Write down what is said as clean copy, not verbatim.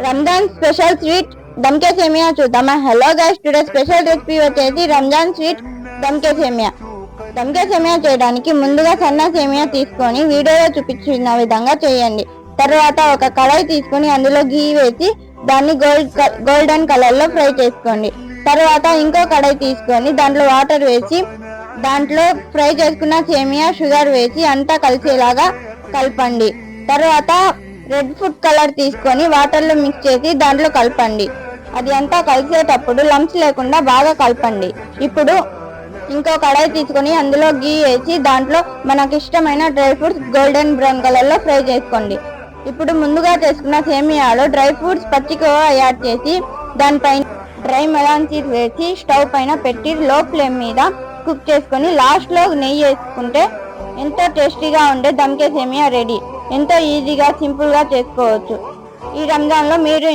Ramzan special sweet దమ్కే సేమియా చూద్దామా. Hello guys, today special recipe వచ్చేసి రంజాన్ స్వీట్ దమ్కే సేమియా. దమ్కే సేమియా చేయడానికి ముందుగా సన్న సేమియా తీసుకొని వీడియోలో చూపించిన విధంగా చేయండి. తర్వాత ఒక కడాయి తీసుకొని అందులో గీ వేసి దాన్ని గోల్డెన్ కలర్ లో ఫ్రై చేసుకోండి. తర్వాత ఇంకో కడాయి తీసుకొని దాంట్లో వాటర్ వేసి దాంట్లో ఫ్రై చేసుకున్న సేమియా షుగర్ వేసి అంతా కలిసేలాగా కలపండి. తర్వాత రెడ్ ఫుడ్ కలర్ తీసుకొని వాటర్లో మిక్స్ చేసి దాంట్లో కలపండి. అది అంతా కలిసేటప్పుడు లంప్స్ లేకుండా బాగా కలపండి. ఇప్పుడు ఇంకో కడాయి తీసుకొని అందులో గీ వేసి దాంట్లో మనకి ఇష్టమైన dry fruits golden brown colour లో ఫ్రై చేసుకోండి. ఇప్పుడు ముందుగా చేసుకున్న సేమియాలో డ్రై ఫ్రూట్స్ పచ్చికోవా యాడ్ చేసి దానిపైన డ్రై మెలాన్ సీడ్స్ వేసి స్టవ్ పైన పెట్టి లో ఫ్లేమ్ మీద కుక్ చేసుకొని లాస్ట్ లో నెయ్యి వేసుకుంటే ఎంతో టేస్టీగా ఉండే దమ్కే సేమియా రెడీ. ఎంతో ఈజీగా సింపుల్ గా చేసుకోవచ్చు. ఈ రంజాన్ లో మీరు